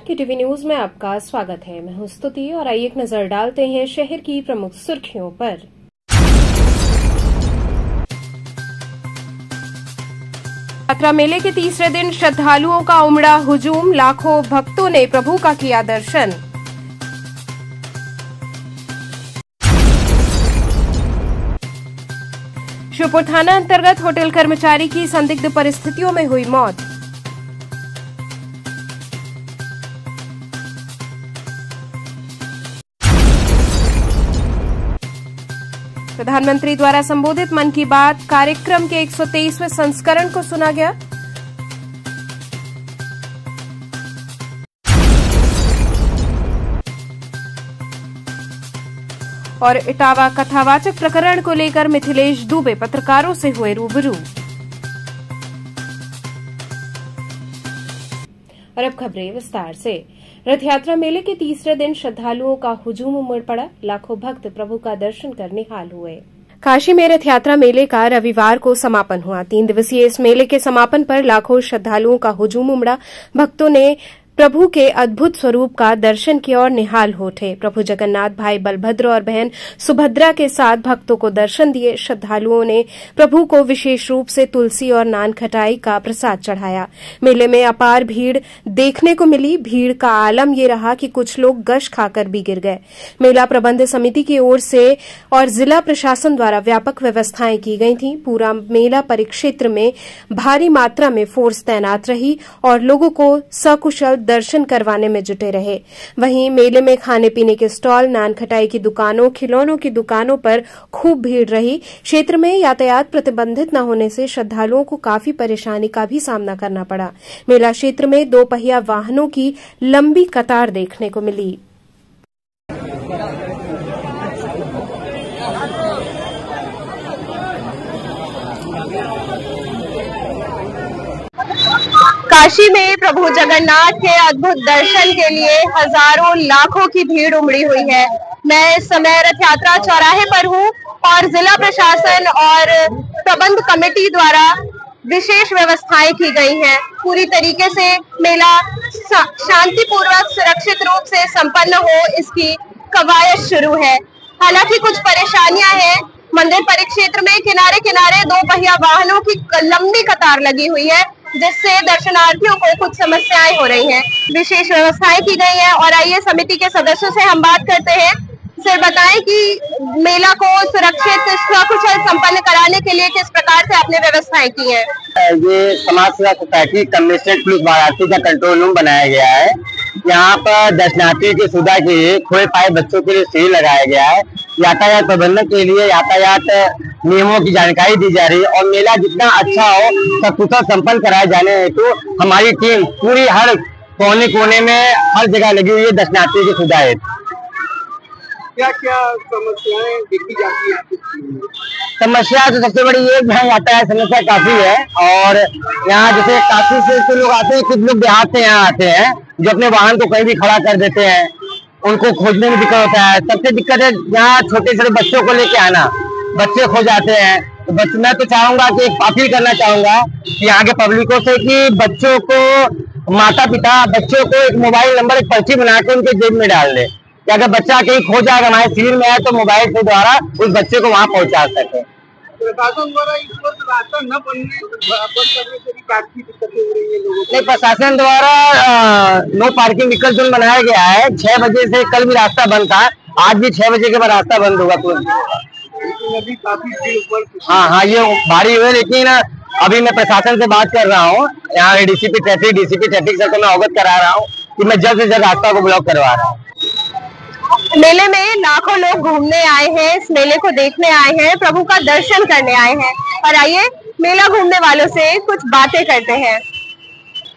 के TV news में आपका स्वागत है। मैं हूं स्तुति और आइए एक नजर डालते हैं शहर की प्रमुख सुर्खियों पर। यात्रा मेले के तीसरे दिन श्रद्धालुओं का उमड़ा हुजूम, लाखों भक्तों ने प्रभु का किया दर्शन। श्योपुर थाना अंतर्गत होटल कर्मचारी की संदिग्ध परिस्थितियों में हुई मौत। प्रधानमंत्री द्वारा संबोधित मन की बात कार्यक्रम के 123वें संस्करण को सुना गया। और इटावा कथावाचक प्रकरण को लेकर मिथिलेश दुबे पत्रकारों से हुए रूबरू। और अब खबरें विस्तार से। रथ यात्रा मेले के तीसरे दिन श्रद्धालुओं का हुजूम उमड़ पड़ा, लाखों भक्त प्रभु का दर्शन करने हाल हुए। काशी में रथ यात्रा मेले का रविवार को समापन हुआ। 3 दिवसीय इस मेले के समापन पर लाखों श्रद्धालुओं का हुजूम उमड़ा। भक्तों ने प्रभु के अद्भुत स्वरूप का दर्शन किया और निहाल हो उठे। प्रभु जगन्नाथ भाई बलभद्र और बहन सुभद्रा के साथ भक्तों को दर्शन दिए। श्रद्धालुओं ने प्रभु को विशेष रूप से तुलसी और नान खटाई का प्रसाद चढ़ाया। मेले में अपार भीड़ देखने को मिली। भीड़ का आलम ये रहा कि कुछ लोग गश खाकर भी गिर गए। मेला प्रबंध समिति की ओर से और जिला प्रशासन द्वारा व्यापक व्यवस्थाएं की गई थीं। पूरा मेला परिक्षेत्र में भारी मात्रा में फोर्स तैनात रही और लोगों को सकुशल दर्शन करवाने में जुटे रहे। वहीं मेले में खाने पीने के स्टॉल, नान खटाई की दुकानों, खिलौनों की दुकानों पर खूब भीड़ रही। क्षेत्र में यातायात प्रतिबंधित न होने से श्रद्धालुओं को काफी परेशानी का भी सामना करना पड़ा। मेला क्षेत्र में 2 पहिया वाहनों की लंबी कतार देखने को मिली। काशी में प्रभु जगन्नाथ के अद्भुत दर्शन के लिए हजारों लाखों की भीड़ उमड़ी हुई है। मैं इस समय रथ यात्रा चौराहे पर हूँ और जिला प्रशासन और प्रबंध कमेटी द्वारा विशेष व्यवस्थाएं की गई हैं। पूरी तरीके से मेला शांतिपूर्वक सुरक्षित रूप से संपन्न हो, इसकी कवायद शुरू है। हालांकि कुछ परेशानियां हैं। मंदिर परिक्षेत्र में किनारे किनारे 2 पहिया वाहनों की लंबी कतार लगी हुई है, जिससे दर्शनार्थियों को कुछ समस्याएं हो रही हैं। विशेष व्यवस्थाएं की गई हैं और आइए समिति के सदस्यों से हम बात करते हैं। सर, बताएं कि मेला को सुरक्षित सकुशल संपन्न कराने के लिए किस प्रकार से आपने व्यवस्थाएं की हैं? ये समाज सेवा सोसाइटी कमिश्नरेट पुलिस वाराणसी का कंट्रोल रूम बनाया गया है। यहाँ पर दर्शनार्थियों की सुविधा के लिए खोए पाए बच्चों के लिए शिविर लगाया गया है। यातायात प्रबंधन के लिए यातायात नियमों की जानकारी दी जा रही है और मेला जितना अच्छा हो सकुशल संपन्न कराए जाने हेतु हमारी टीम पूरी हर कोने कोने में हर जगह लगी हुई है दर्शनार्थियों की सुविधा है। क्या क्या समस्याएं देखी जाती है? समस्या तो सबसे बड़ी ये यहाँ यातायात समस्या काफी है और यहाँ जैसे काफी से कुछ लोग आते हैं, कुछ लोग देहात से यहाँ आते हैं जो अपने वाहन को कहीं भी खड़ा कर देते हैं, उनको खोजने में दिक्कत होता है। सबसे दिक्कत है यहाँ छोटे छोटे बच्चों को लेके आना, बच्चे खो जाते हैं। तो मैं तो चाहूंगा कि एक अपील करना चाहूंगा कि यहाँ के पब्लिकों से कि बच्चों को माता पिता बच्चों को एक मोबाइल नंबर, एक पर्ची बना के उनके जेब में डाल दे कि अगर बच्चा कहीं खो जाएगा हमारे शिविर में है तो मोबाइल के द्वारा उस बच्चे को वहाँ पहुँचा सके। प्रशासन द्वारा इस पर रास्ता न बनने से भी काफी दिक्कतें हो रही है लोगों को। नहीं, प्रशासन द्वारा नो पार्किंग व्हीकल जोन बनाया गया है। 6 बजे से कल भी रास्ता बंद था, आज भी 6 बजे के बाद रास्ता बंद होगा। अभी काफी भीड़। हाँ, ये भारी हुए, लेकिन अभी मैं प्रशासन से बात कर रहा हूँ। यहाँ डीसीपी ट्रैफिक सर को मैं अवगत करा रहा हूँ कि मैं जल्द से जल्द रास्ता को ब्लॉक करवा रहा हूँ। मेले में लाखों लोग घूमने आए हैं, इस मेले को देखने आए हैं, प्रभु का दर्शन करने आए हैं। और आइए मेला घूमने वालों से कुछ बातें करते हैं।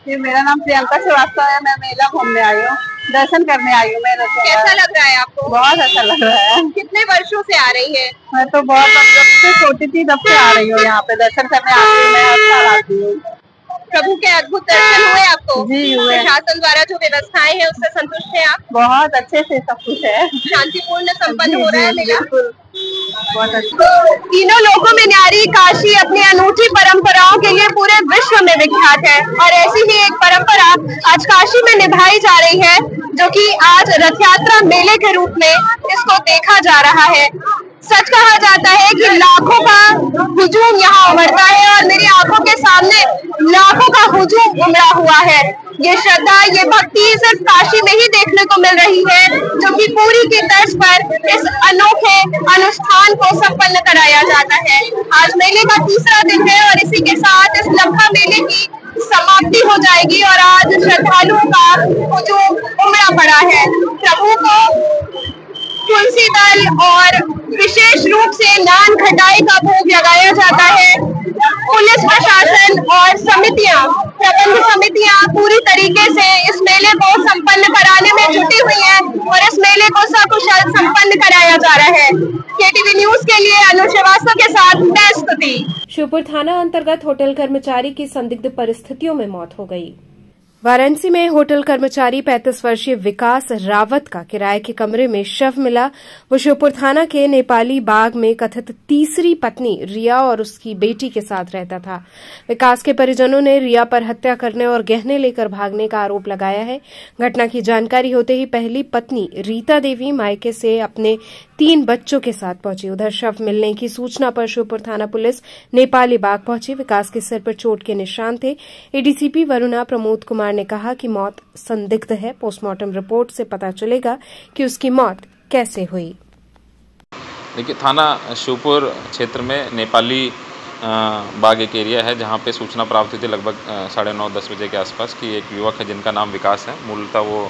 मेरा नाम प्रियंका श्रीवास्तव है। मैं मेला घूमने आई हूँ, दर्शन करने आई हूँ। कैसा लग रहा है आपको? बहुत अच्छा लग रहा है। कितने वर्षों से आ रही है? मैं तो बहुत जब से छोटी थी तब से आ रही हूँ यहाँ पे दर्शन करने आती हूँ। मैं हर साल आती हूँ। प्रभु के अद्भुत दर्शन हुए आपको? जी हुए। प्रशासन द्वारा जो व्यवस्थाएं हैं उससे संतुष्ट हैं आप? बहुत अच्छे से सब कुछ है, शांतिपूर्ण संपन्न हो रहा है मेला? बिल्कुल। बहुत अच्छा। तीनों लोकों में न्यारी काशी अपनी अनूठी परंपराओं के लिए पूरे विश्व में विख्यात है और ऐसी ही एक परंपरा आज काशी में निभाई जा रही है, जो कि आज रथ यात्रा मेले के रूप में इसको देखा जा रहा है। सच कहा जाता है कि लाखों का हुजूम यहाँ उमड़ता है और मेरी आंखों के सामने लाखों का हुजूम उमड़ा हुआ है। ये श्रद्धा, ये भक्ति सिर्फ काशी में ही देखने को मिल रही है, जो कि पूरी की तर्ज पर इस अनोखे अनुष्ठान को संपन्न कराया जाता है। आज मेले का तीसरा दिन है और इसी के साथ इस लम्हा मेले की समाप्ति हो जाएगी और आज श्रद्धालुओं का हुजूम उमड़ा पड़ा है। प्रभु को तुलसी दल और विशेष रूप से नान खटाई का भोग लगाया जाता है। पुलिस प्रशासन और समितियां, प्रबंध समितियां पूरी तरीके से इस मेले को संपन्न कराने में जुटी हुई हैं और इस मेले को सकुशल संपन्न कराया जा रहा है। केटीवी न्यूज के लिए अनु श्रीवास्तव के साथ मैं स्तुति। शिवपुर थाना अंतर्गत होटल कर्मचारी की संदिग्ध परिस्थितियों में मौत हो गई। वाराणसी में होटल कर्मचारी 35 वर्षीय विकास रावत का किराए के कमरे में शव मिला। वो शिवपुर थाना के नेपाली बाग में कथित तीसरी पत्नी रिया और उसकी बेटी के साथ रहता था। विकास के परिजनों ने रिया पर हत्या करने और गहने लेकर भागने का आरोप लगाया है। घटना की जानकारी होते ही पहली पत्नी रीता देवी मायके से अपने 3 बच्चों के साथ पहुंची। उधर शव मिलने की सूचना पर शिवपुर थाना पुलिस नेपाली बाग पहुंची। विकास के सिर पर चोट के निशान थे। एडीसीपी वरुणा प्रमोद कुमार ने कहा कि मौत संदिग्ध है। पोस्टमार्टम रिपोर्ट से पता चलेगा कि उसकी मौत कैसे हुई। देखिए, थाना शिवपुर क्षेत्र में नेपाली बाग एक एरिया है जहां पे सूचना प्राप्त हुई थी लगभग 9:30-10 बजे के आसपास कि एक युवक है जिनका नाम विकास है। मूलतः वो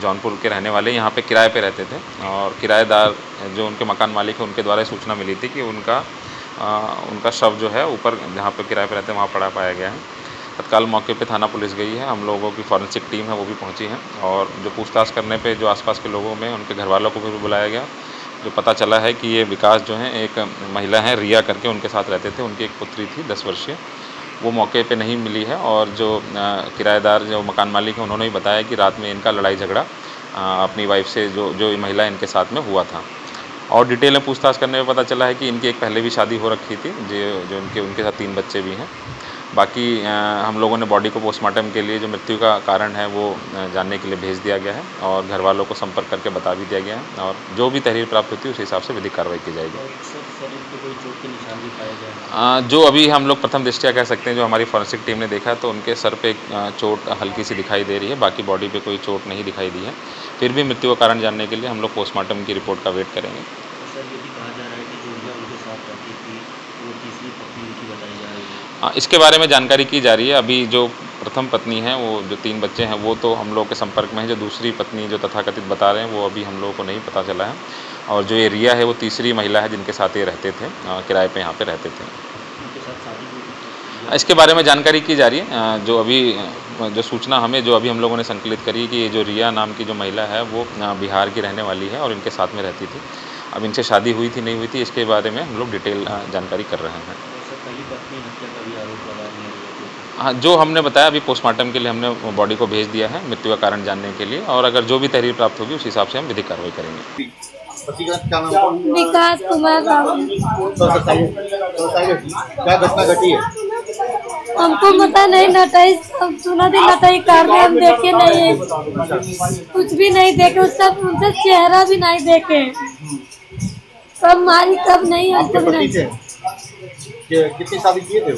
जौनपुर के रहने वाले यहाँ पे किराए पे रहते थे और किराएदार जो उनके मकान मालिक है उनके द्वारा सूचना मिली थी कि उनका शव जो है ऊपर जहाँ पे किराए पे रहते हैं वहाँ पड़ा पाया गया है। तत्काल मौके पे थाना पुलिस गई है। हम लोगों की फॉरेंसिक टीम है वो भी पहुंची है और जो पूछताछ करने पे जो आसपास के लोगों में उनके घर वालों को भी बुलाया गया। जो पता चला है कि ये विकास जो है एक महिला है रिया करके उनके साथ रहते थे। उनकी एक पुत्री थी 10 वर्षीय, वो मौके पे नहीं मिली है और जो किराएदार जो मकान मालिक है उन्होंने भी बताया कि रात में इनका लड़ाई झगड़ा अपनी वाइफ से जो महिला इनके साथ में हुआ था। और डिटेल में पूछताछ करने में पता चला है कि इनकी एक पहले भी शादी हो रखी थी जो उनके साथ 3 बच्चे भी हैं। बाकी हम लोगों ने बॉडी को पोस्टमार्टम के लिए जो मृत्यु का कारण है वो जानने के लिए भेज दिया गया है और घर वालों को संपर्क करके बता भी दिया गया है और जो भी तहरीर प्राप्त होती है उस हिसाब से विधिक कार्रवाई की जाएगी। जो अभी हम लोग प्रथम दृष्टया कह सकते हैं, जो हमारी फॉरेंसिक टीम ने देखा तो उनके सर पे चोट हल्की सी दिखाई दे रही है, बाकी बॉडी पे कोई चोट नहीं दिखाई दी है। फिर भी मृत्यु का कारण जानने के लिए हम लोग पोस्टमार्टम की रिपोर्ट का वेट करेंगे। इसके बारे में जानकारी की जा रही है। अभी जो प्रथम पत्नी है वो जो 3 बच्चे हैं वो तो हम लोग के संपर्क में है। जो दूसरी पत्नी जो तथाकथित बता रहे हैं वो अभी हम लोगों को नहीं पता चला है और जो ये रिया है वो तीसरी महिला है जिनके साथ ये रहते थे, किराए पे यहाँ पे रहते थे। इसके बारे में जानकारी की जा रही है। जो सूचना हमें जो अभी हम लोगों ने संकलित करी है कि ये जो रिया नाम की जो महिला है वो बिहार की रहने वाली है और इनके साथ में रहती थी। अब इनसे शादी हुई थी नहीं हुई थी इसके बारे में हम लोग डिटेल जानकारी कर रहे हैं। हाँ, जो हमने बताया अभी पोस्टमार्टम के लिए हमने बॉडी को भेज दिया है मृत्यु का कारण जानने के लिए और अगर जो भी तहरीर प्राप्त होगी उस हिसाब से हम विधिक कार्रवाई करेंगे। विकास कुमार रावत। क्या घटना घटी है? हमको पता नहीं, नटाई सुना थी, नटाई कार में हम देखे नहीं है, कुछ भी नहीं देखे, उसका उनका चेहरा भी नहीं देखे, कब मारी कब नहीं है कब नहीं। कितनी शादी किए थे?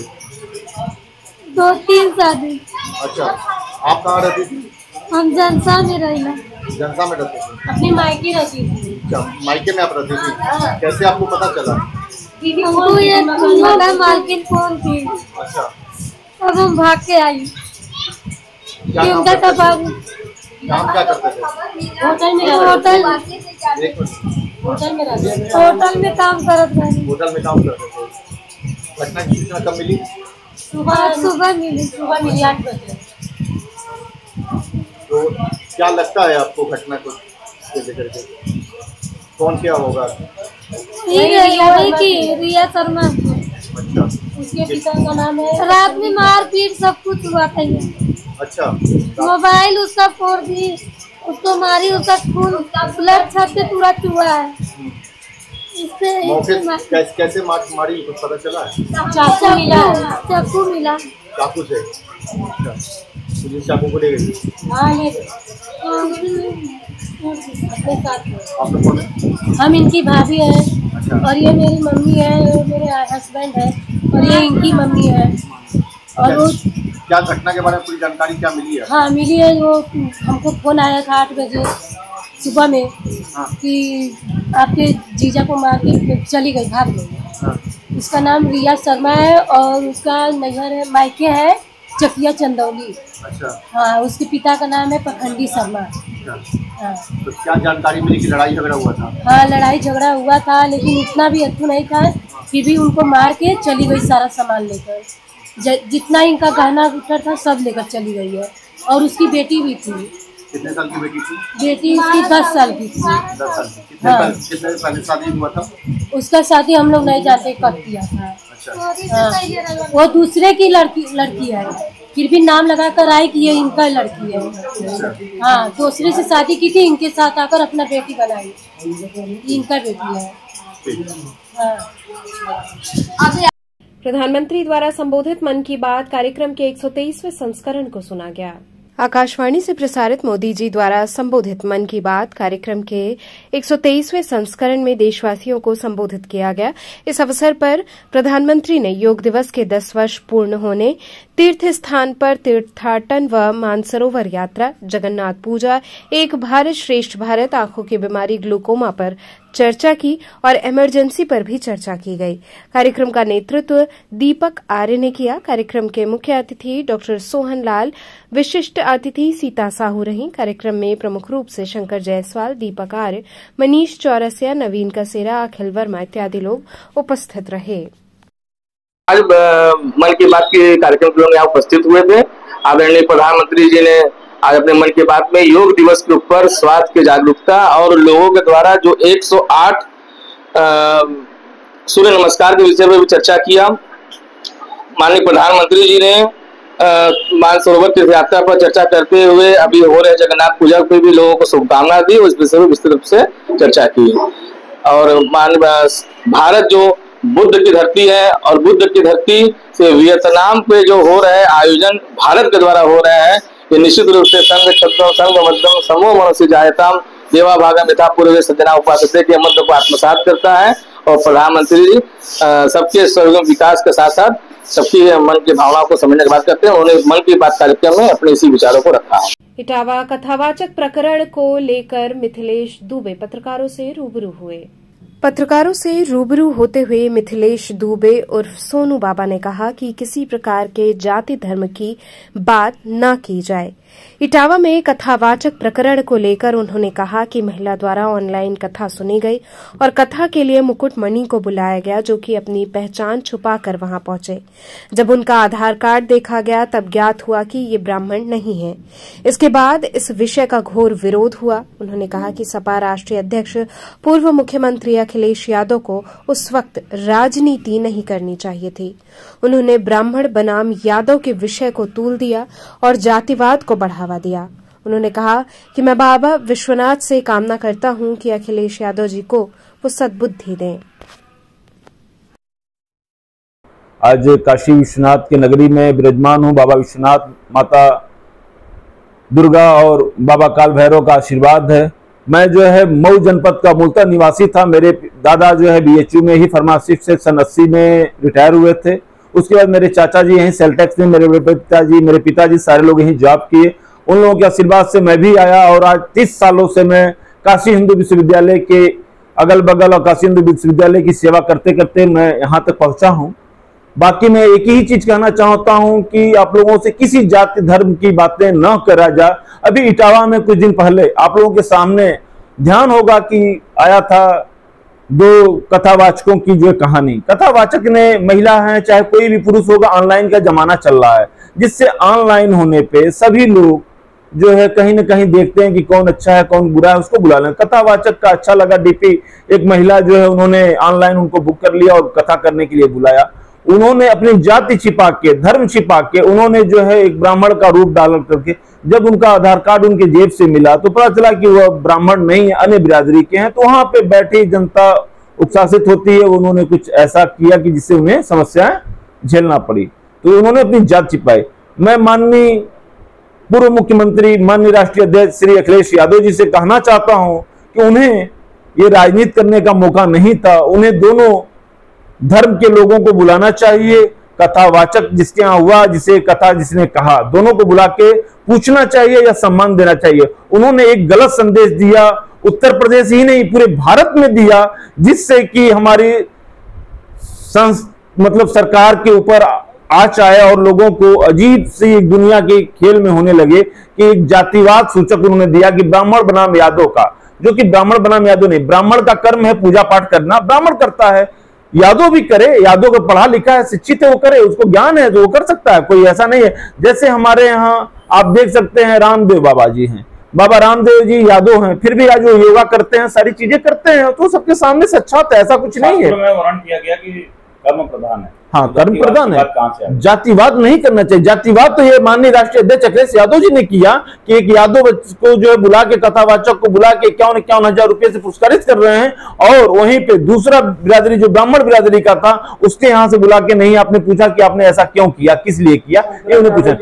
2-3 शादी। अच्छा, आप कहाँ रहती थी? हम जनसा में रहिला। जनता में रहते थे? अपनी मायके रहती थी। अच्छा, मायके में आप रहती थी? कैसे आपको पता चला? हमको ये पता मालकिन कौन थी। अच्छा, अब हम भाग के आई। उनका कबाब काम क्या करते थे? होटल में काम करते थे। होटल में काम करते थे। घटना की सूचना कब मिली? सुबह मिली 8 बजे। तो क्या लगता है आपको घटना को लेकर के? कौन क्या होगा? रिया शर्मा। अच्छा, उसके पिता का नाम है। रात में मारपीट सब कुछ हुआ था। अच्छा, मोबाइल उसका फोड़ दी, उसको मारी, उसका खून ब्लड छत से पूरा चुहा है। इससे कैसे मारी कुछ पता चला है? चाकू मिला, चाकू मिला। चाकू से? अच्छा, पुलिस चाकू को ले गई? हाँ ले गई। अपने साथ आप लोग कौन है? हम इनकी भाभी है। अच्छा। और ये मेरी मम्मी है, ये मेरे हस्बैंड है और ये इनकी मम्मी है। और वो क्या घटना के बारे में पूरी जानकारी क्या मिली है? हाँ मिली है, वो हमको फोन आया था 8 बजे सुबह में। हाँ। कि आपके जीजा को मार के चली गई, भाग गई। हाँ। उसका नाम रिया शर्मा है और उसका नैहर है, मायके है चकिया चंदौली। अच्छा। हाँ, उसके पिता का नाम है पखंडी शर्मा। अच्छा। हाँ। तो क्या जानकारी मिली कि लड़ाई झगड़ा हुआ था? हाँ लड़ाई झगड़ा हुआ था, लेकिन इतना भी अथू नहीं था। फिर भी उनको मार के चली गई, सारा सामान लेकर। जितना इनका गहना गुटर था सब लेकर चली गई है। और उसकी बेटी भी थी। कितने साल की बेटी थी? बेटी उसकी 10 साल की थी। 10 साल की। कितने हाँ। कितने पहले शादी हुआ था? उसका शादी हम लोग नहीं जानते कब किया था। अच्छा। हाँ। वो दूसरे की लड़की है, फिर भी नाम लगा कर आई कि ये इनका लड़की है। हाँ, दूसरे से शादी की थी, इनके साथ आकर अपना बेटी बनाई। इनका बेटी है। हाँ। प्रधानमंत्री द्वारा संबोधित मन की बात कार्यक्रम के 123वें संस्करण को सुना गया। आकाशवाणी से प्रसारित मोदी जी द्वारा संबोधित मन की बात कार्यक्रम के 123वें संस्करण में देशवासियों को संबोधित किया गया। इस अवसर पर प्रधानमंत्री ने योग दिवस के 10 वर्ष पूर्ण होने, तीर्थ स्थान पर तीर्थाटन व मानसरोवर यात्रा, जगन्नाथ पूजा, एक भारत श्रेष्ठ भारत, आंखों की बीमारी ग्लूकोमा पर चर्चा की और इमरजेंसी पर भी चर्चा की गई। कार्यक्रम का नेतृत्व दीपक आर्य ने किया। कार्यक्रम के मुख्य अतिथि डॉक्टर सोहन लाल, विशिष्ट अतिथि सीता साहू रहीं। कार्यक्रम में प्रमुख रूप से शंकर जायसवाल, दीपक आर्य, मनीष चौरसिया, नवीन कसेरा, अखिल वर्मा इत्यादि लोग उपस्थित रहे। आज मन की बात के कार्यक्रम के लोग यहाँ उपस्थित हुए थे। आदरणीय प्रधानमंत्री जी ने आज अपने मन की बात में योग दिवस के ऊपर स्वास्थ्य की जागरूकता और लोगों के द्वारा जो 108 सूर्य नमस्कार के विषय में भी चर्चा किया। माननीय प्रधानमंत्री जी ने मानसरोवर तीर्थ यात्रा पर चर्चा करते हुए अभी हो रहे जगन्नाथ पूजा पे भी लोगों को शुभकामना दी, उस विषय में विस्तृत रूप से चर्चा की। और भारत जो बुद्ध की धरती है और बुद्ध की धरती से वियतनाम पे जो हो रहा है आयोजन भारत के द्वारा हो रहा है, ये निश्चित रूप से संघ छत्रम संघ मध्यम समूह मनुष्य जायताम देवा भागा मिथा पूर्व सज्जना उपासते के मंत्र को आत्मसात करता है। और प्रधानमंत्री जी सबके सर्वोत्तम विकास के साथ साथ सबकी मन की भावना को समझने की बात करते हैं। उन्होंने मन की बात कार्यक्रम में अपने इसी विचारों को रखा। इटावा कथावाचक प्रकरण को लेकर मिथिलेश दुबे पत्रकारों से रूबरू हुए। पत्रकारों से रूबरू होते हुए मिथिलेश दुबे उर्फ सोनू बाबा ने कहा कि किसी प्रकार के जाति धर्म की बात न की जाए। इटावा में कथावाचक प्रकरण को लेकर उन्होंने कहा कि महिला द्वारा ऑनलाइन कथा सुनी गई और कथा के लिए मुकुटमणि को बुलाया गया, जो कि अपनी पहचान छुपाकर वहां पहुंचे। जब उनका आधार कार्ड देखा गया तब ज्ञात हुआ कि ये ब्राह्मण नहीं है। इसके बाद इस विषय का घोर विरोध हुआ। उन्होंने कहा कि सपा राष्ट्रीय अध्यक्ष पूर्व मुख्यमंत्री अखिलेश यादव को उस वक्त राजनीति नहीं करनी चाहिए थी। उन्होंने ब्राह्मण बनाम यादव के विषय को तूल दिया और जातिवाद को बढ़ावा दिया। उन्होंने कहा कि मैं बाबा विश्वनाथ से कामना करता हूं कि अखिलेश यादव जी को वो सद्बुद्धि दें। आज काशी विश्वनाथ के नगरी में विराजमान हूं। बाबा विश्वनाथ, माता दुर्गा और बाबा काल भैरव का आशीर्वाद है। मैं जो है मऊ जनपद का मूलतः निवासी था। मेरे दादा जो है बीएचयू में ही फार्मासिस्ट से सन 80 में रिटायर हुए थे। उसके बाद मेरे चाचा जी यहीं सेल्टेक्स में, मेरे पिताजी सारे लोग यहीं जॉब किए। उन लोगों के आशीर्वाद से मैं भी आया और आज 30 सालों से मैं काशी हिंदू विश्वविद्यालय के अगल बगल और काशी हिंदू विश्वविद्यालय की सेवा करते करते मैं यहाँ तक पहुंचा हूँ। बाकी मैं एक ही चीज कहना चाहता हूँ कि आप लोगों से किसी जाति धर्म की बातें न करा जाए। अभी इटावा में कुछ दिन पहले आप लोगों के सामने ध्यान होगा कि आया था 2 कथावाचकों की जो कहानी। कथावाचक ने महिला है चाहे कोई भी पुरुष होगा, ऑनलाइन का जमाना चल रहा है, जिससे ऑनलाइन होने पे सभी लोग जो है कहीं ना कहीं देखते हैं कि कौन अच्छा है कौन बुरा है, उसको बुला लें। कथावाचक का अच्छा लगा डीपी, एक महिला जो है उन्होंने ऑनलाइन उनको बुक कर लिया और कथा करने के लिए बुलाया। उन्होंने अपनी जाति छिपा के, धर्म छिपा के, उन्होंने जो है एक ब्राह्मण का रूप डाल करके, जब उनका आधार कार्ड उनके जेब से मिला तो पता चला कि वह ब्राह्मण नहीं है, अन्य बिरादरी के हैं। तो वहां पे बैठी जनता उत्साहित होती है, उन्होंने कुछ ऐसा किया कि जिससे उन्हें समस्याएं झेलना पड़ी, तो उन्होंने अपनी जात छिपाई। मैं माननीय पूर्व मुख्यमंत्री माननीय राष्ट्रीय अध्यक्ष श्री अखिलेश यादव जी से कहना चाहता हूं कि उन्हें ये राजनीति करने का मौका नहीं था, उन्हें दोनों धर्म के लोगों को बुलाना चाहिए, कथावाचक जिसके यहाँ हुआ, जिसे कथा जिसने कहा, दोनों को बुला के पूछना चाहिए या सम्मान देना चाहिए। उन्होंने एक गलत संदेश दिया, उत्तर प्रदेश ही नहीं पूरे भारत में दिया, जिससे कि हमारी मतलब सरकार के ऊपर आंच आया और लोगों को अजीब सी एक दुनिया के खेल में होने लगे कि एक जातिवाद सूचक उन्होंने दिया कि ब्राह्मण बनाम यादव का, जो कि ब्राह्मण बनाम यादव नहीं, ब्राह्मण का कर्म है पूजा पाठ करना, ब्राह्मण करता है, यादव भी करे, यादव को पढ़ा लिखा है, शिक्षित है, वो करे, उसको ज्ञान है तो वो कर सकता है, कोई ऐसा नहीं है। जैसे हमारे यहाँ आप देख सकते हैं रामदेव बाबा जी हैं, बाबा रामदेव जी यादव हैं, फिर भी आज वो योगा करते हैं, सारी चीजें करते हैं, तो सबके सामने सच्चा होता है, ऐसा कुछ नहीं है। वर्णन किया गया कि कर्म प्रधान है, हाँ कर्म प्रधान है, जातिवाद नहीं करना चाहिए। जातिवाद तो ये माननीय राष्ट्रीय अध्यक्ष अखिलेश यादव जी ने किया कि एक यादव को जो है बुला के, कथावाचक को बुला के 51,000 रुपए से पुरस्कारित कर रहे हैं, और वहीं पे दूसरा बिरादरी जो ब्राह्मण बिरादरी का था उसके यहाँ से बुला के नहीं आपने पूछा कि आपने ऐसा क्यों किया, किस लिए किया, ये उन्हें पूछा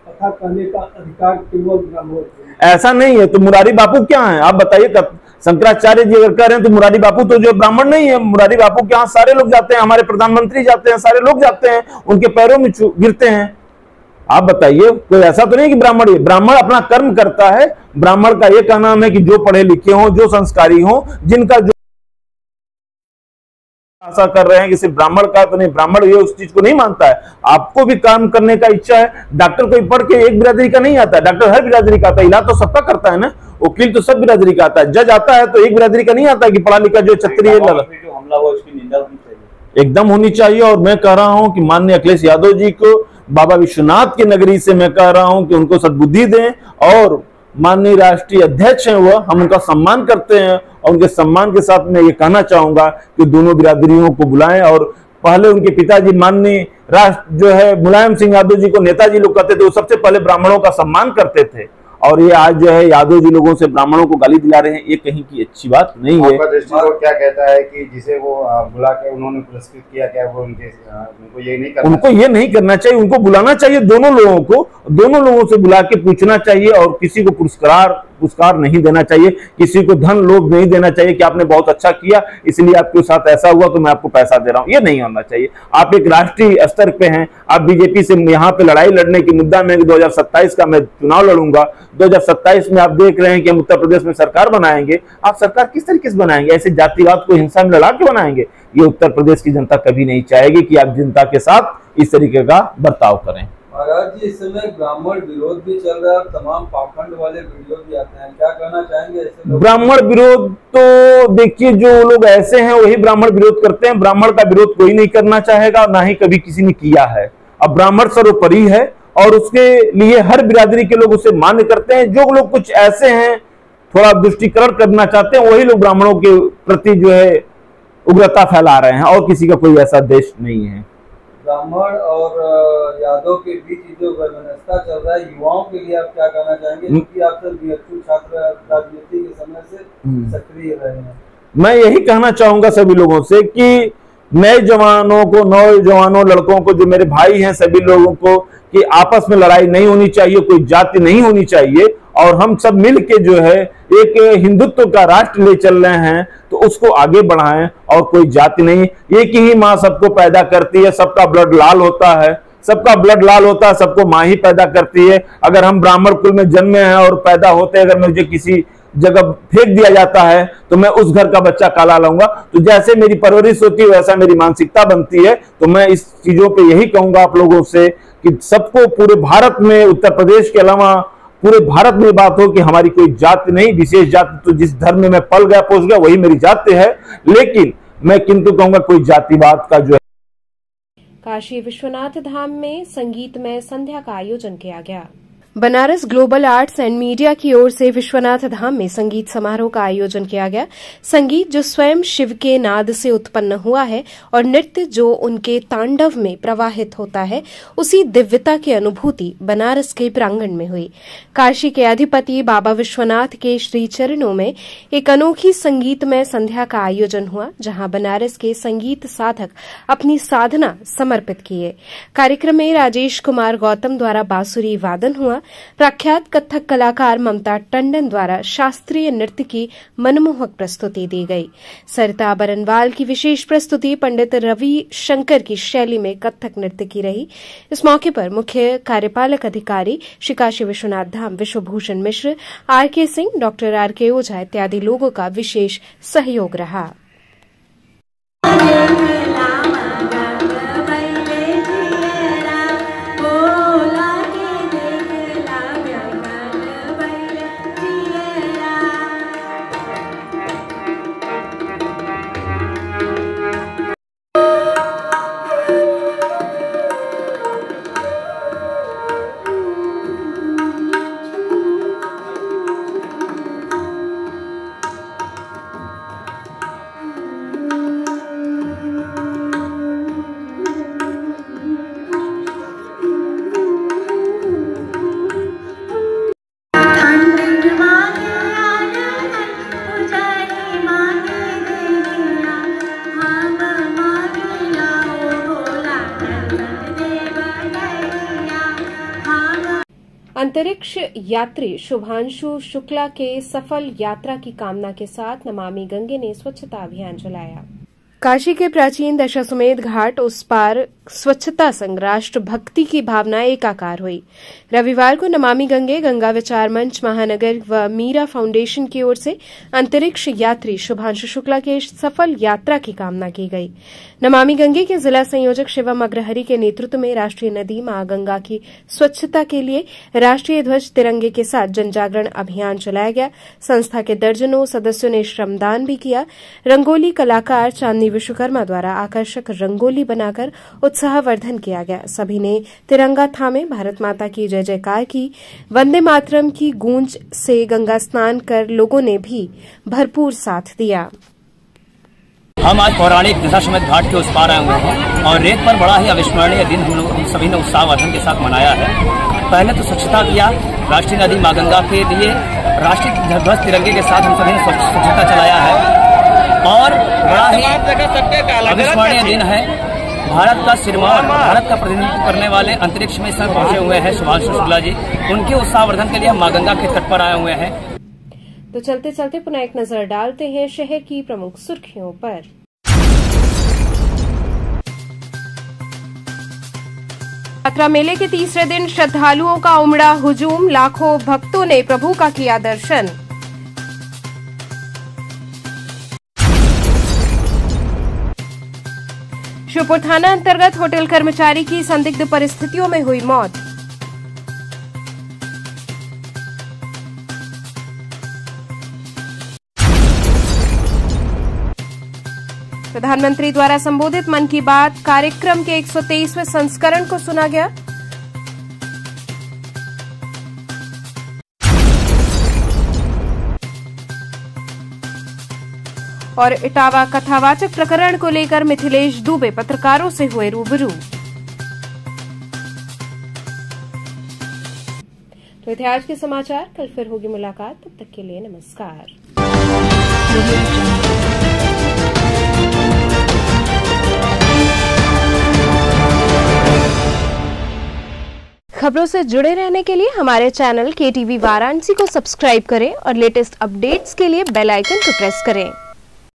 कथा कहने का अधिकार केवल ब्राह्मण, ऐसा नहीं है। तो मुरारी बापू क्या है आप बताइए, शंकराचार्य जी अगर कह रहे हैं तो मुरारी बापू तो जो ब्राह्मण नहीं है, मुरारी बापू के यहाँ सारे लोग जाते हैं, हमारे प्रधानमंत्री जाते हैं, सारे लोग जाते हैं, उनके पैरों में गिरते हैं। आप बताइए, कोई ऐसा तो नहीं कि ब्राह्मण ही, ब्राह्मण अपना कर्म करता है। ब्राह्मण का ये कहना है कि जो पढ़े लिखे हों, जो संस्कारी हों, जिनका जो आशा कर रहे हैं कि सिर्फ ब्राह्मण का तो नहीं, ब्राह्मण ये उस चीज को नहीं मानता है। आपको भी काम करने का इच्छा है, डॉक्टर कोई पढ़ के एक बिरादरी का नहीं आता है, डॉक्टर हर बिरादरी का आता है, इलाज तो सबका करता है ना, वकील तो सब बिरादरी का आता है, जज आता है तो एक बिरादरी का नहीं आता कि पढ़ा लिखा जो क्षत्रिय हमला हुआ उसकी निंदा होनी चाहिए, एकदम होनी चाहिए। और मैं कह रहा हूं कि माननीय अखिलेश यादव जी को, बाबा विश्वनाथ की नगरी से मैं कह रहा हूं कि उनको सद्बुद्धि दें, और माननीय राष्ट्रीय अध्यक्ष हैं वो, हम उनका सम्मान करते हैं, और उनके सम्मान के साथ मैं ये कहना चाहूंगा कि दोनों बिरादरियों को बुलाएं। और पहले उनके पिताजी माननीय राष्ट्र जो है मुलायम सिंह यादव जी को नेताजी लोग कहते थे, वो सबसे पहले ब्राह्मणों का सम्मान करते थे, और ये आज जो है यादव जी लोगों से ब्राह्मणों को गाली दिला रहे हैं, ये कहीं की अच्छी बात नहीं है। आपका दृष्टिकोण क्या कहता है कि जिसे वो बुला के उन्होंने पुरस्कृत किया, क्या वो उनको ये नहीं करना, उनको ये नहीं करना चाहिए, उनको बुलाना चाहिए दोनों लोगों को, दोनों लोगों से बुला के पूछना चाहिए, और किसी को पुरस्कार नहीं देना चाहिए, किसी को धन लोभ नहीं देना चाहिए कि आपने बहुत अच्छा किया इसलिए आपके साथ ऐसा हुआ तो मैं आपको पैसा दे रहा हूं, ये नहीं होना चाहिए। आप एक राष्ट्रीय स्तर पे हैं, आप बीजेपी से यहाँ पे लड़ाई लड़ने की मुद्दा में 2027 का मैं चुनाव लड़ूंगा, 2027 में आप देख रहे हैं कि हम उत्तर प्रदेश में सरकार बनाएंगे, आप सरकार किस तरीके से बनाएंगे, ऐसे जातिवाद को हिंसा में लड़ा के बनाएंगे? ये उत्तर प्रदेश की जनता कभी नहीं चाहेगी कि आप जनता के साथ इस तरीके का बर्ताव करें। महाराज जी, इस समय ब्राह्मण विरोध भी चल रहा है और तमाम पाखंड वाले वीडियो भी आते हैं, क्या कहना चाहेंगे ऐसे लोग? ब्राह्मण विरोध तो देखिए, जो लोग ऐसे हैं वही ब्राह्मण विरोध करते हैं, ब्राह्मण का विरोध कोई नहीं करना चाहेगा, ना ही कभी किसी ने किया है। अब ब्राह्मण सर्वोपरि है और उसके लिए हर बिरादरी के लोग उसे मान्य करते हैं। जो लोग कुछ ऐसे हैं थोड़ा दुष्टीकरण करना चाहते हैं, वही लोग ब्राह्मणों के प्रति जो है उग्रता फैला रहे हैं, और किसी का कोई ऐसा देश नहीं है। ब्राह्मण और यादव के बीच जो व्यवस्था चल रहा है, युवाओं के लिए आप क्या कहना चाहेंगे, क्योंकि आप सब बीएचयू छात्र राजनीति के समय से सक्रिय रहे हैं? मैं यही कहना चाहूंगा सभी लोगों से कि नए जवानों को, नौजवानों लड़कों को, जो मेरे भाई हैं, सभी लोगों को कि आपस में लड़ाई नहीं होनी चाहिए, कोई जाति नहीं होनी चाहिए, और हम सब मिल के जो है एक हिंदुत्व का राष्ट्र ले चल रहे हैं तो उसको आगे बढ़ाएं, और कोई जाति नहीं, एक ही माँ सबको पैदा करती है, सबका ब्लड लाल होता है, सबका ब्लड लाल होता है, सबको माँ ही पैदा करती है। अगर हम ब्राह्मण कुल में जन्मे हैं और पैदा होते हैं, अगर मुझे किसी जगह फेंक दिया जाता है तो मैं उस घर का बच्चा काला लाऊंगा। तो जैसे मेरी परवरिश होती है वैसा मेरी मानसिकता बनती है। तो मैं इस चीजों पे यही कहूंगा आप लोगों से कि सबको पूरे भारत में, उत्तर प्रदेश के अलावा पूरे भारत में बात हो कि हमारी कोई जाति नहीं, विशेष जाति तो जिस धर्म में मैं पल गया पोस गया वही मेरी जाति है, लेकिन मैं किंतु कहूंगा कोई जातिवाद का जो है। काशी विश्वनाथ धाम में संगीतमय संध्या का आयोजन किया गया। Banaras global arts and media की ओर से विश्वनाथ धाम में संगीत समारोह का आयोजन किया गया। संगीत जो स्वयं शिव के नाद से उत्पन्न हुआ है और नृत्य जो उनके तांडव में प्रवाहित होता है, उसी दिव्यता की अनुभूति बनारस के प्रांगण में हुई। काशी के अधिपति बाबा विश्वनाथ के श्री चरणों में एक अनोखी संगीतमय संध्या का आयोजन हुआ, जहां बनारस के संगीत साधक अपनी साधना समर्पित किए। कार्यक्रम में राजेश कुमार गौतम द्वारा बांसुरी वादन हुआ। प्रख्यात कथक कलाकार ममता टंडन द्वारा शास्त्रीय नृत्य की मनमोहक प्रस्तुति दी गई। सरिता बरनवाल की विशेष प्रस्तुति पंडित रवि शंकर की शैली में कथक नृत्य की रही। इस मौके पर मुख्य कार्यपालक अधिकारी श्री काशी विश्वनाथ धाम विश्वभूषण मिश्र, आर.के. सिंह, डॉक्टर आर.के. ओझा इत्यादि लोगों का विशेष सहयोग रहा। अंतरिक्ष यात्री शुभांशु शुक्ला के सफल यात्रा की कामना के साथ नमामि गंगे ने स्वच्छता अभियान चलाया। काशी के प्राचीन दशाश्वमेध घाट उस पार स्वच्छता संग राष्ट्र भक्ति की भावना एकाकार हुई। रविवार को नमामि गंगे गंगा विचार मंच महानगर व मीरा फाउंडेशन की ओर से अंतरिक्ष यात्री शुभांशु शुक्ला के सफल यात्रा की कामना की गई। नमामि गंगे के जिला संयोजक शिवम अग्रहरि के नेतृत्व में राष्ट्रीय नदी मां गंगा की स्वच्छता के लिए राष्ट्रीय ध्वज तिरंगे के साथ जनजागरण अभियान चलाया गया। संस्था के दर्जनों सदस्यों ने श्रमदान भी किया। रंगोली कलाकार चांदनी विश्वकर्मा द्वारा आकर्षक रंगोली बनाकर उत्साहवर्धन किया गया। सभी ने तिरंगा थामे भारत माता की जय जयकार की। वंदे मातरम की गूंज से गंगा स्नान कर लोगों ने भी भरपूर साथ दिया। हम आज पौराणिक दशाश्वमेध घाट के उस पार आए हुए हैं और रेत पर बड़ा ही अविस्मरणीय दिन हम सभी ने उत्साहवर्धन के साथ मनाया है। पहले तो स्वच्छता किया, राष्ट्रीय नदी मां गंगा के लिए राष्ट्रीय ध्वज तिरंगे के साथ हम सभी ने स्वच्छता चलाया है और बड़ा ही अविस्मरणीय दिन है। भारत का सिरमौर, भारत का प्रतिनिधित्व करने वाले अंतरिक्ष में इस समय पहुंचे हुए हैं शुभांशु शुक्ला जी। उनके उत्साहवर्धन के लिए हम मां गंगा के तट पर आए हुए हैं। तो चलते चलते पुनः एक नजर डालते हैं शहर की प्रमुख सुर्खियों पर। यात्रा मेले के तीसरे दिन श्रद्धालुओं का उमड़ा हुजूम, लाखों भक्तों ने प्रभु का किया दर्शन। श्योपुर थाना अंतर्गत होटल कर्मचारी की संदिग्ध परिस्थितियों में हुई मौत। प्रधानमंत्री द्वारा संबोधित मन की बात कार्यक्रम के 123वें संस्करण को सुना गया। और इटावा कथावाचक प्रकरण को लेकर मिथिलेश दुबे पत्रकारों से हुए रूबरू। तो थे आज के समाचार, कल फिर होगी मुलाकात, तब तक के लिए नमस्कार। खबरों से जुड़े रहने के लिए हमारे चैनल KTV वाराणसी को सब्सक्राइब करें और लेटेस्ट अपडेट्स के लिए बेल आइकन को प्रेस करें।